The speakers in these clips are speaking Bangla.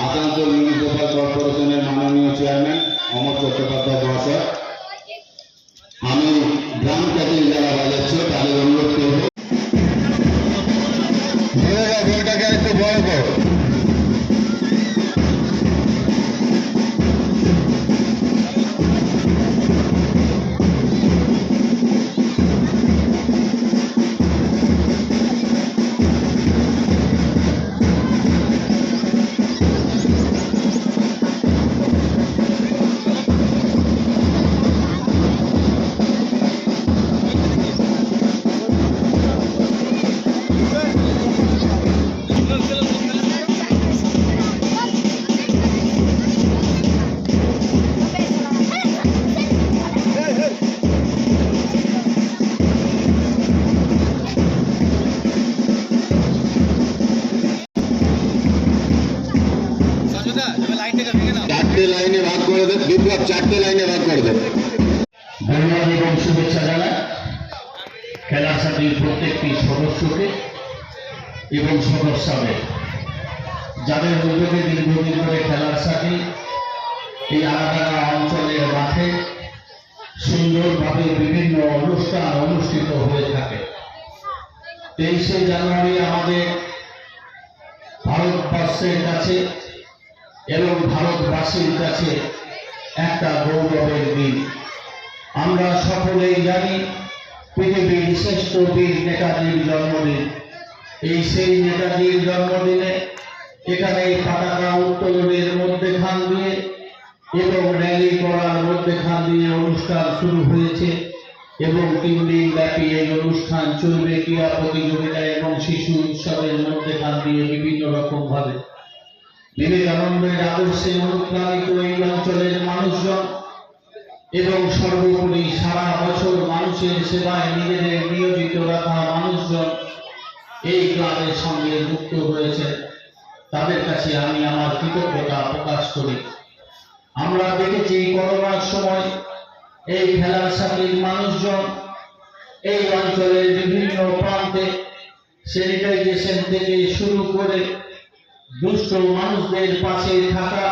আসানসোল মিউনিসিপাল কর্পোরেশনের মাননীয় চেয়ারম্যান অমর চট্টোপাধ্যায় মহাশয়, আমি গ্রাম ক্যাটিং যারা বাজাচ্ছে তাদের অনুরোধ করব বইটাকে একটু বড় করো। চারটে লাইনে ভাগ করে দেন বিপ্লব, চারটে লাইনে ভাগ করে দেন। ধন্যবাদ এবং শুভেচ্ছা জানাই খেলার সাথে প্রত্যেকটি সদস্যকে এবং সদস্যদের যাদের উদ্যোগে দীর্ঘদিন ধরে খেলার সাথে এই আলাদা অঞ্চলের মাঠে সুন্দরভাবে বিভিন্ন অনুষ্ঠান অনুষ্ঠিত হয়ে থাকে। 23শে জানুয়ারি আমাদের ভারতবর্ষের কাছে এবং ভারতবাসীর কাছে একটা গৌরবের দিন। আমরা সকলেই জানি পৃথিবীর শ্রেষ্ঠ বীর নেতাজির জন্মদিন। এই সেই নেতাজির জন্মদিনে এখানে পতাকা উত্তোলনের মধ্যেখান দিয়ে এবং র্যালি করার মধ্যেখান দিয়ে অনুষ্ঠান শুরু হয়েছে এবং 3 দিন ব্যাপী এই অনুষ্ঠান চলবে। ক্রীড়া প্রতিযোগিতা এবং শিশু উৎসবের মধ্যেখান দিয়ে বিভিন্ন রকম ভাবে বিবেকানন্দের আদর্শে অনুপ্রাণিত এই অঞ্চলের মানুষজন এবং সর্বোপরি সারা বছর মানুষের সেবায় নিজেদের নিয়োজিত রাখা মানুষজন এই ক্লাবের সঙ্গে যুক্ত হয়েছে। তাদের কাছে আমি আমার কৃতজ্ঞতা প্রকাশ করি। আমরা দেখেছি করোনার সময় এই খেলার সাথে মানুষজন এই অঞ্চলের বিভিন্ন প্রান্তে স্যানিটাইজেশন থেকে শুরু করে দুষ্ট মানুষদের পাশে থাকা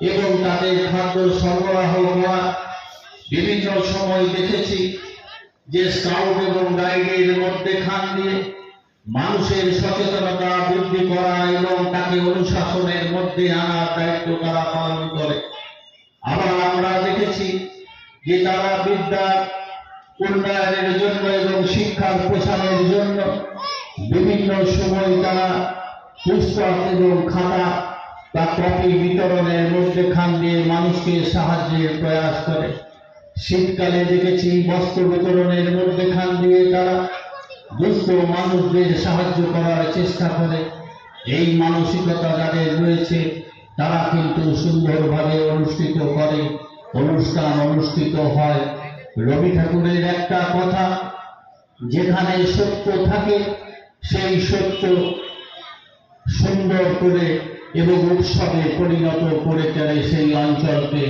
এবং তাদের খাদ্য সরবরাহ করা। বিভিন্ন সময় দেখেছি যে স্কাউট এবং গাইডের মধ্যেখান দিয়ে মানুষের সচেতনতা বৃদ্ধি করা এবং তাকে অনুশাসনের মধ্যে আনার দায়িত্ব তারা পালন করে। আবার আমরা দেখেছি যে তারা বিদ্যার উন্নয়নের জন্য এবং শিক্ষার প্রসারের জন্য বিভিন্ন সময় তারা পুস্তক এবং খাতা বা কপি বিতরণের মধ্যেখান দিয়ে মানুষকে সাহায্যের প্রয়াস করে। শীতকালে দেখেছি বস্ত্র বিতরণের মধ্যেখান দিয়ে তারা দুস্থ মানুষদের সাহায্য করার চেষ্টা করে। এই মানসিকতা যাদের রয়েছে তারা কিন্তু সুন্দরভাবে অনুষ্ঠিত করে, অনুষ্ঠান অনুষ্ঠিত হয়। রবি ঠাকুরের একটা কথা, যেখানে সত্য থাকে সেই সত্য সুন্দর করে এবং উৎসবে পরিণত করে চলে সেই অঞ্চলকে।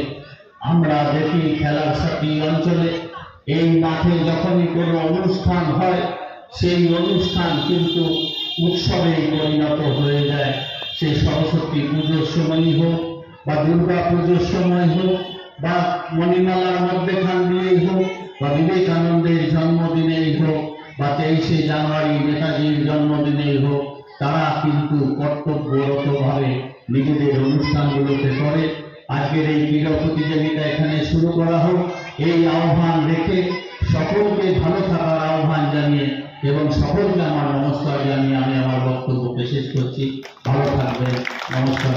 আমরা দেখি খেলার সাথী অঞ্চলে এই মাঠে যখনই কোনো অনুষ্ঠান হয় সেই অনুষ্ঠান কিন্তু উৎসবে পরিণত হয়ে যায়। সে সরস্বতী পুজোর সময় হোক বা দুর্গা পুজোর সময় হোক বা মণিমালার মধ্যেখান দিয়েই হোক বা বিবেকানন্দের জন্মদিনেই হোক বা 23শে জানুয়ারি নেতাজির জন্মদিনেই হোক, তারা কিন্তু কর্তব্যরতভাবে নিজেদের অনুষ্ঠানগুলোকে করে। আজকের এই ক্রীড়া প্রতিযোগিতা এখানে শুরু করা হোক এই আহ্বান রেখে সকলকে ভালো থাকার আহ্বান জানিয়ে এবং সকলকে আমার নমস্কার জানিয়ে আমি আমার বক্তব্যকে শেষ করছি। ভালো থাকবেন, নমস্কার।